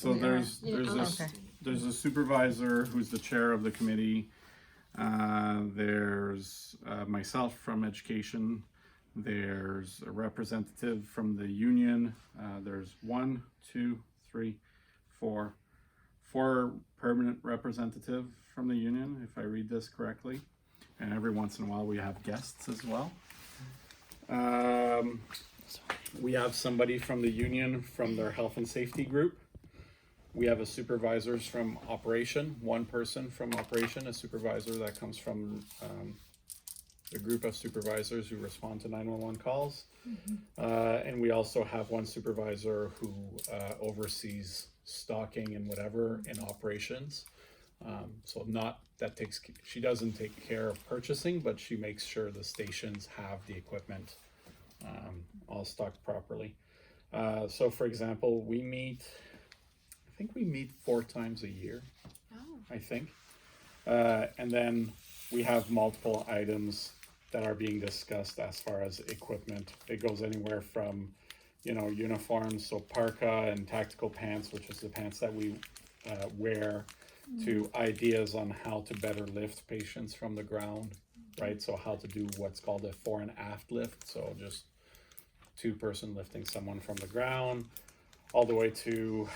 So there's a supervisor who's the chair of the committee. There's myself from education. There's a representative from the union. There's 1, 2, 3, 4 permanent representative from the union, if I read this correctly. And every once in a while we have guests as well. We have somebody from the union from their health and safety group. We have a supervisors from operation, one person from operation, a supervisor that comes from a group of supervisors who respond to 911 calls. And we also have one supervisor who oversees stocking and whatever in operations. So not that she doesn't take care of purchasing, but she makes sure the stations have the equipment all stocked properly. So for example, I think we meet 4 times a year, I think. And then we have multiple items that are being discussed as far as equipment. It goes anywhere from, uniforms, so parka and tactical pants, which is the pants that we wear, to ideas on how to better lift patients from the ground, right? So how to do what's called a fore and aft lift. So just 2-person lifting someone from the ground, all the way to,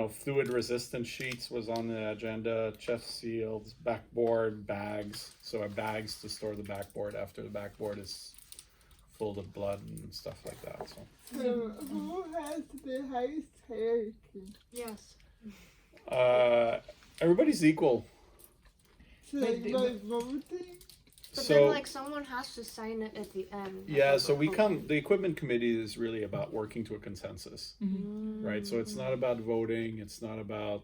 fluid resistant sheets was on the agenda, chest shields, backboard, bags. So bags to store the backboard after the backboard is full of blood and stuff like that. So who has the highest hierarchy? Yes. Everybody's equal. So like by voting? But So then, someone has to sign it at the end. yeah, so the equipment committee is really about working to a consensus, right? So it's not about voting. It's not about,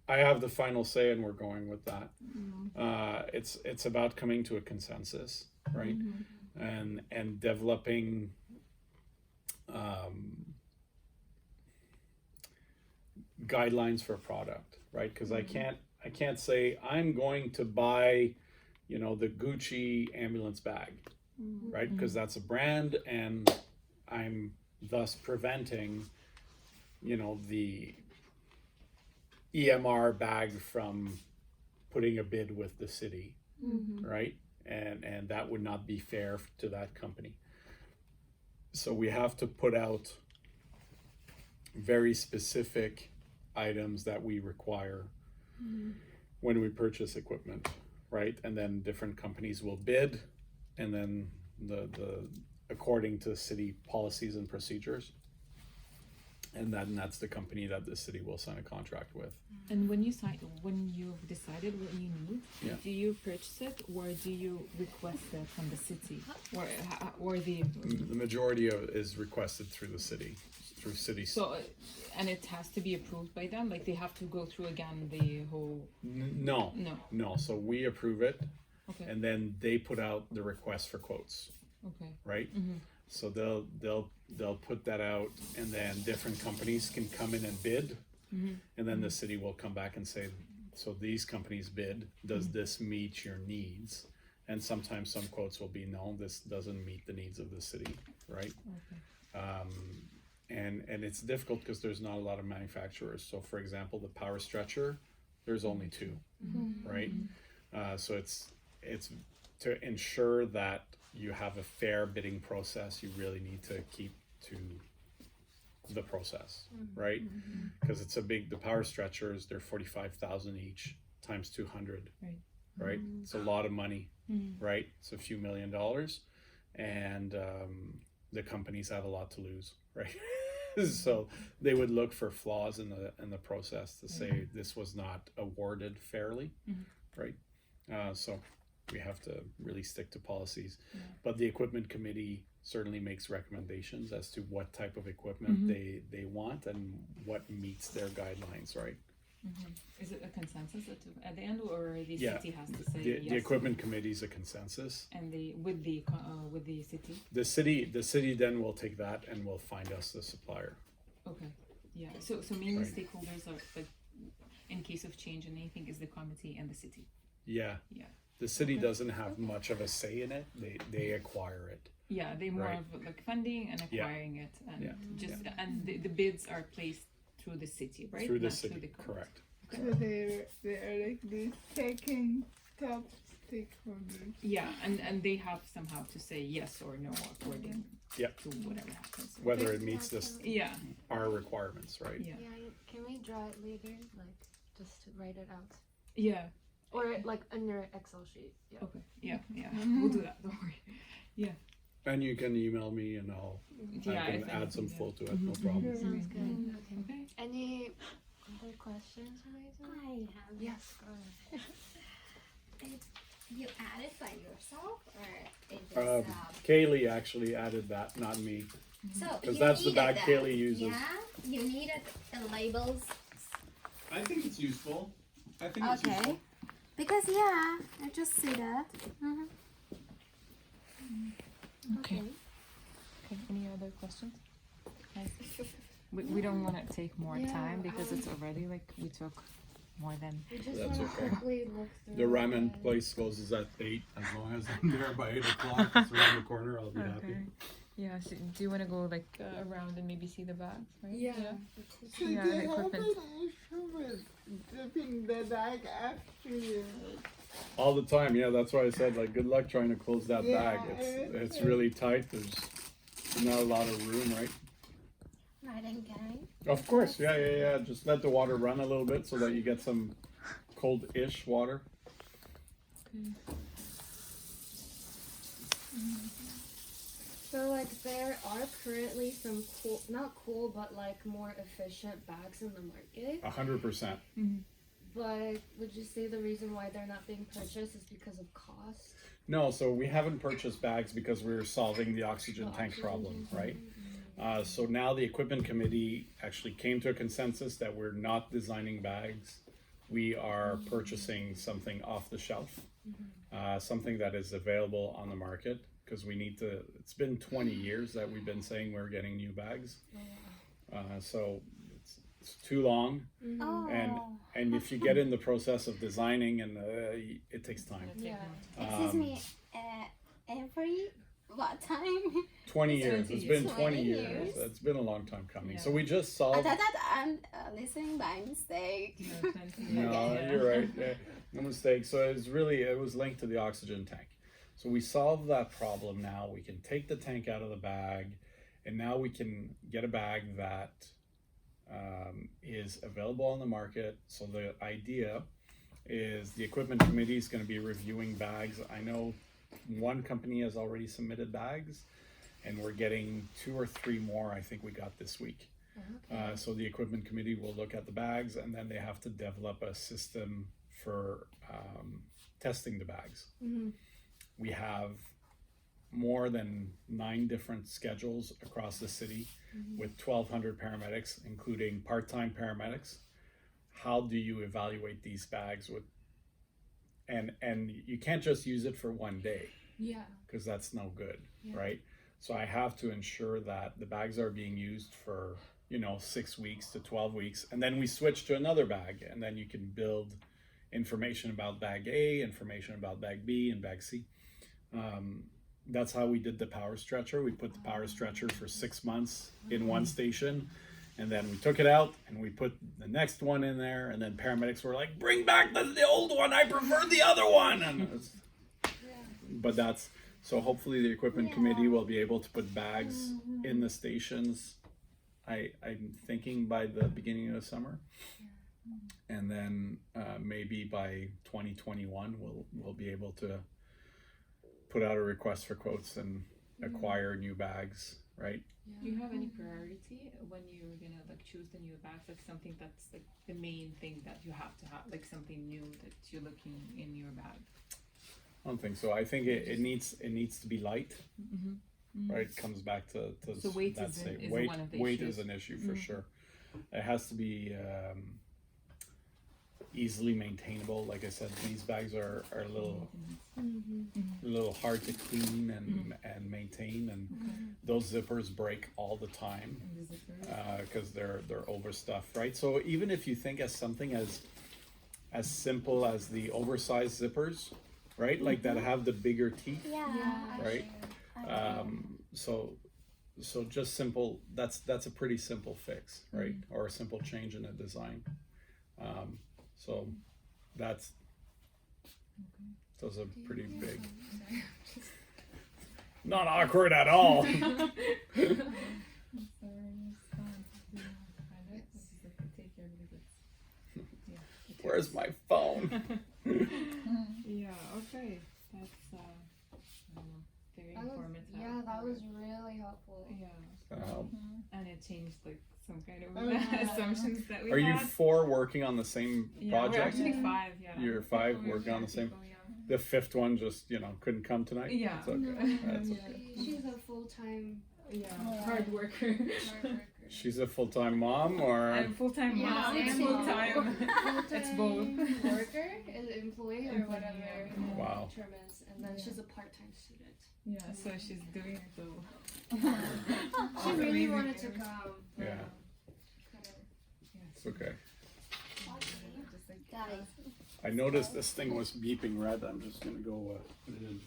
I have the final say and we're going with that. It's about coming to a consensus, right? And developing guidelines for a product, right? Because I can't say I'm going to buy, the Gucci ambulance bag, right? Because that's a brand, and I'm thus preventing, the EMR bag from putting a bid with the city, right? And that would not be fair to that company. So we have to put out very specific items that we require when we purchase equipment, right? And then different companies will bid, and then the according to city policies and procedures, and then that's the company that the city will sign a contract with. And when you've decided what you need, do you purchase it or do you request it from the city, or the majority of it is requested through the city, through city. So, and it has to be approved by them. Like they have to go through again the whole. No. So we approve it, Okay. and then they put out the request for quotes. Okay. Right. So they'll put that out, and then different companies can come in and bid, and then the city will come back and say, so these companies bid, does this meet your needs? And sometimes some quotes will be, no, this doesn't meet the needs of the city, right? Okay. And it's difficult because there's not a lot of manufacturers. So for example, the power stretcher, there's only 2, right? So it's to ensure that you have a fair bidding process. You really need to keep to the process, right? Because it's the power stretchers, they're 45,000 each times 200, right? It's a lot of money, right? It's a few $1 million, and the companies have a lot to lose, right? So they would look for flaws in the process to say this was not awarded fairly, right? So we have to really stick to policies, but the equipment committee certainly makes recommendations as to what type of equipment they want and what meets their guidelines, right? Is it a consensus at the end, or the city has to say yes? The equipment committee is a consensus, and with the city. The city then will take that and will find us the supplier. Okay. Yeah. So mainly stakeholders are, like, in case of change in anything, is the committee and the city. Yeah. The city doesn't have much of a say in it. They acquire it. Yeah, they more of like funding and acquiring it, and and the bids are placed through the city, right? through the Not city, the county. correct. So they're like the second top stakeholders. Yeah, and they have somehow to say yes or no according Yep. to whatever happens. Whether it meets this, Yeah, our requirements, right? yeah, Can we draw it later? Like, just to write it out? yeah. Or like on your Excel sheet? Yeah. Okay, yeah, yeah. We'll do that. Don't worry. And you can email me and Yeah, I can if add some anything, flow to it, no problem. Sounds good. yeah. Okay. Any other questions, Eliza? I have. Yes, go ahead. You add it by yourself or it is Kaylee actually added that, not me. so 'cause you that's the needed bag that. Kaylee uses. Yeah, you needed the labels. I think it's useful. I think Okay. Because yeah, I just see that. Okay. Okay. Any other questions? Nice. We don't want to take more Yeah, time because it's already like we took more than. We just That's want to okay. quickly look through The ramen it. place closes at 8. As long as I'm there by 8 o'clock, it's around the corner, I'll be happy. Yeah. So do you want to go like around and maybe see the bags, right? Yeah. So Yeah, they the have equipment. an issue with dipping the bag after you. All the time, yeah, that's why I said, like, good luck trying to close that Yeah, bag. It's yeah. really tight. There's not a lot of room, right? Right and gang. Of course, yeah. Just let the water run a little bit so that you get some cold-ish water. So like there are currently some cool, not cool, but like more efficient bags in the market. 100%. But would you say the reason why they're not being purchased is because of cost? No, so we haven't purchased bags because we're solving the oxygen tank problem, right? So now the equipment committee actually came to a consensus that we're not designing bags. We are purchasing something off the shelf, something that is available on the market because we need to. It's been 20 years that we've been saying we're getting new bags, so it's too long. Oh. And if you get in the process of designing, and it takes time. Yeah. Excuse me. Every what time? 20 years. 20 It's been years. 20 20 years. years. It's been a long time coming. Yeah. So we just I solved. thought that I'm listening by mistake. No, Okay. you're right. Yeah, no mistake. So it was linked to the oxygen tank. So we solved that problem now. We can take the tank out of the bag, and now we can get a bag that is available on the market. So the idea is the equipment committee is going to be reviewing bags. I know one company has already submitted bags, and we're getting 2 or 3 more. I think we got this week. So the equipment committee will look at the bags, and then they have to develop a system for testing the bags. We have more than 9 different schedules across the city with 1,200 paramedics, including part-time paramedics. How do you evaluate these bags with? And you can't just use it for one day Yeah. because that's no good, Yeah. right? So I have to ensure that the bags are being used for 6 weeks to 12 weeks, and then we switch to another bag, and then you can build information about bag A, information about bag B, and bag C. That's how we did the power stretcher. We put the power stretcher for 6 months in one station, and then we took it out and we put the next one in there, and then paramedics were like, "Bring back the old one. I prefer the other one." And but that's so. Hopefully, the equipment committee will be able to put bags in the stations. I'm thinking by the beginning of the summer, and then maybe by 2021 we'll be able to put out a request for quotes and acquire new bags, right? Do you have any priority when you're gonna like choose the new bags? Like something that's like the main thing that you have to have, like something new that you're looking in your bag. I don't think so. I think it needs to be light. Right, it comes back to So weight that is same- is weight. one of the Weight issues. is an issue for sure. It has to be easily maintainable. Like I said, these bags are a little hard to clean and maintain, and those zippers break all the time because they're overstuffed, right? So even if you think as something as simple as the oversized zippers, right, like that have the bigger teeth, Yeah. right? So So just simple, that's a pretty simple fix, right? Or a simple change in a design. So that's, those are pretty big. Not awkward at all. Where's my phone? Yeah, okay. That's I don't know, very That was, informative. yeah, that was really helpful. Yeah. And it changed like some kind of Yeah. assumptions that we Are you had. 4 working on the same Yeah, we're project? actually 5, yeah. You're 5 We're working on the 5 same. people, yeah. The 5th one just, couldn't come tonight? Yeah. It's okay. No, That's Yeah. okay. She's a full-time Yeah, Yeah. hard worker. hard worker. She's a full-time mom, or? I'm full-time Yeah, mom, same full-time. It's both. Full-time worker, employee, or Employee, whatever yeah. Wow. the term is, and then Yeah. she's a part-time student. Yeah, so she's doing so. She really amazing wanted to things. come. Yeah, Couldn't. it's okay. Just like, Guys, I noticed this thing was beeping red. I'm just gonna go put it in.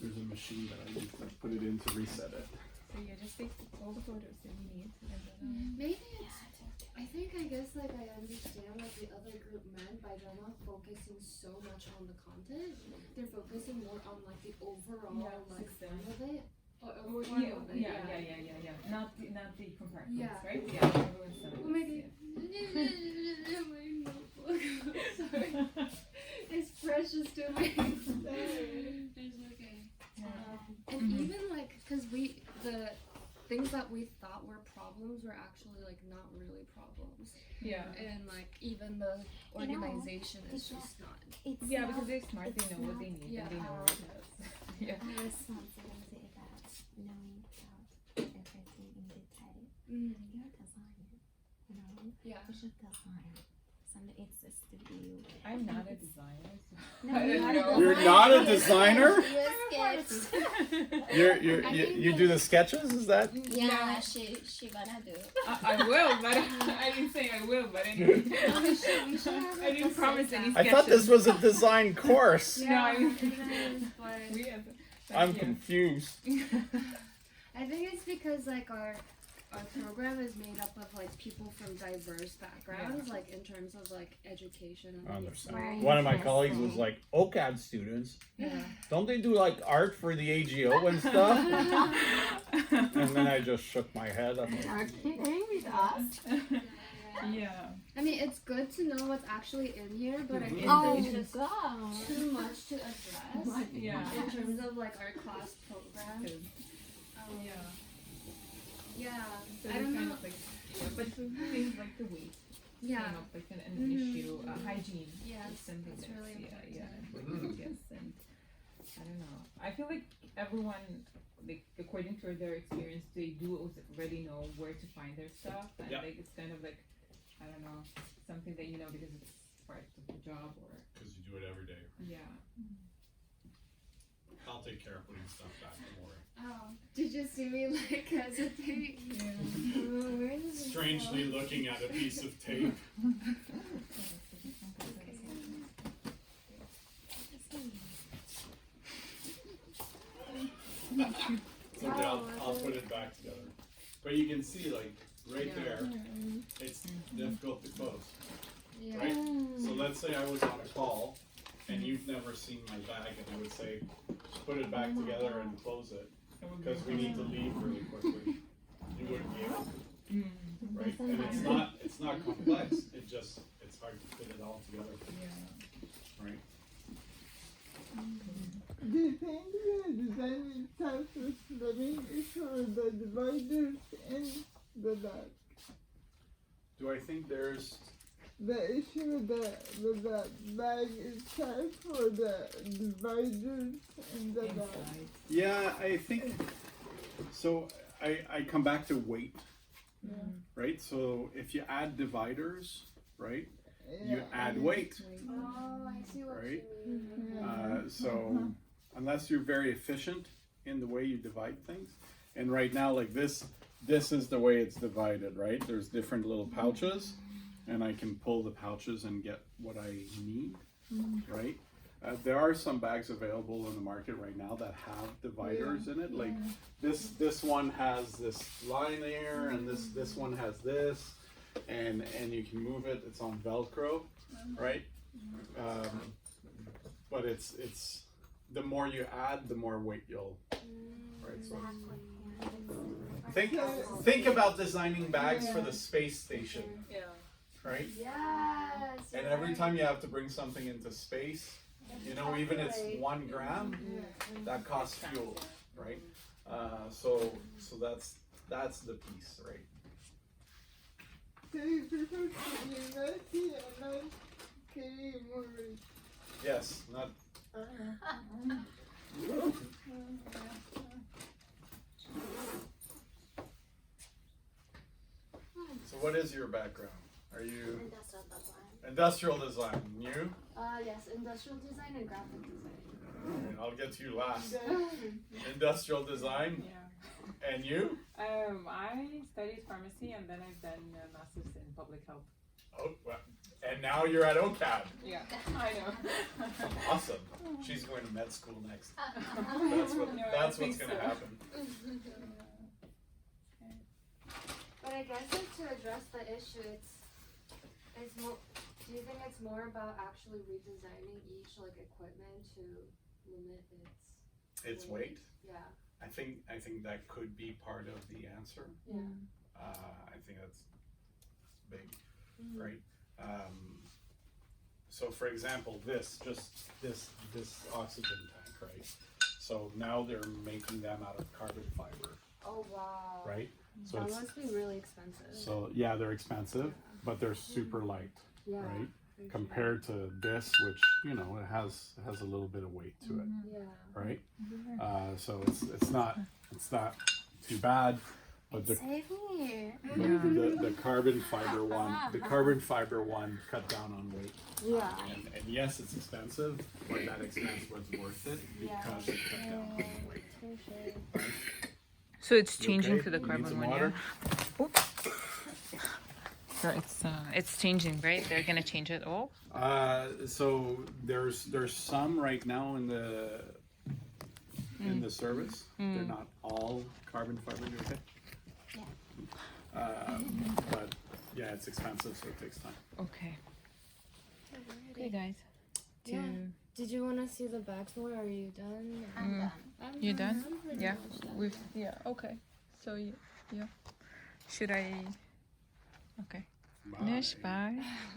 There's a machine that I need to put it in to reset it. so you just take all the photos that you need, and then Maybe it's. I guess like I understand what the other group meant by they're not focusing so much on the content. They're focusing more on like the overall Yeah, like system. form of it. Or Well, form yeah, of it. yeah. Not the compartments, Yeah. right? Yeah. everyone's done Well, maybe. yeah. My notebook. Sorry, it's precious to me. It's okay. And even like, cause the things that we thought were problems were actually like not really problems, Yeah. and like even the organization is just not. it's Yeah, not because they're smart, they it's know what not they need, yeah. and they know what it is. Yeah. a responsibility about knowing about everything in detail. Mm. You're a designer, you know. Yeah. You should design. Something it's a studio. I'm not a designer, so No, I don't you're know. You're not a designer? You sketch. You do the sketches? Is that? Yeah, she wanna do. I will, but I didn't say I will, but anyway. We should have I didn't promise any I thought this was a design course. No, I mean, but we have. I'm confused. I think it's because like our program is made up of like people from diverse backgrounds, like in terms of like education and I like, understand. Right. One of my colleagues was like, OCAD students, Yeah. don't they do like art for the AGO and stuff? And then I just shook my head. I'm like, kidding with us? Yeah. I mean, it's good to know what's actually in here, but I think Oh there's just god. too much to address Yeah. in terms of like our class program. Yeah. Yeah. So I it's don't kind know. of like, yeah, but things like the weight Yeah. came up like an Mhm. issue, hygiene. Yes, is something that's really important. yes, and I don't know. I feel like everyone, like according to their experience, they do already know where to find their stuff, and Yeah. like it's kind of like, I don't know, something that you know because it's part of the job, or Because you do it every day. yeah. I'll take care of putting stuff back, don't worry. Oh, did you see me like hesitate? Yeah. Where does it Strangely looking at a piece of tape. It's okay, I'll put it back together. But you can see, like, right Yeah. there, it's difficult to close, Yeah. right? So let's say I was on a call, and you've never seen my bag, and I would say, put it back together and close it, because we need to leave really quickly. You wouldn't be able to, right? And it's not complex, it's hard to fit it all together, right? Do you think the design itself is living for the dividers in the back? do I think there's, The issue with the bag itself or the dividers in the back? Inside. yeah, I think, so I come back to weight, right? So if you add dividers, right, you add weight. Oh, I see what Right? you mean. So unless you're very efficient in the way you divide things, and right now like this is the way it's divided, right? There's different little pouches, and I can pull the pouches and get what I need, right? There are some bags available in the market right now that have dividers in it. Like this one has this line here, and this one has this, and you can move it. It's on Velcro, right? But it's the more you add, the more weight you'll. Right. So think about designing bags for the space station, Yeah. right? Yes. And every time you have to bring something into space, you know, even it's 1 gram, that costs fuel, right? So that's the piece, right? So you prefer to be messy and not carry more weight. Yes, not. So what is your background? Are you Industrial design. industrial design? You? Yes, industrial design and graphic design. I'll get to you last. Industrial design, Yeah. and you? I studied pharmacy and then I've done a master's in public health. Oh, well, and now you're at OCAD. Yeah, I know. Awesome. She's going to med school next. No, I That's think what's gonna so. happen. But I guess like, to address the issue, it's more. Do you think it's more about actually redesigning each like equipment to limit It's weight. Yeah. I think that could be part of the answer. Yeah. I think that's big, Mhm. right? So for example, this oxygen tank, right? So now they're making them out of carbon fiber, Oh wow. right? So That it's must be really expensive. so yeah, they're expensive, but they're super light, Yeah. right? for sure. Compared to this, which you know it has a little bit of weight to it, Yeah. right? So it's not too bad, but the Save me. the carbon fiber one cut down on weight. Yeah. And yes, it's expensive, but that expense was worth it because it cut down on weight. For sure. So it's You changing okay? to the You need carbon some one, water? yeah? Oops. So it's changing, right? They're gonna change it all? So there's some right now in the service. They're not all carbon fiber. You okay? Yeah. But yeah, it's expensive, so it takes time. Okay. Okay, guys. Yeah. Did you want to see the bags more? Are you done? I'm done. You done? I'm pretty Yeah. much done. Okay. So yeah. Should I? Okay. Bye. Finish. Bye.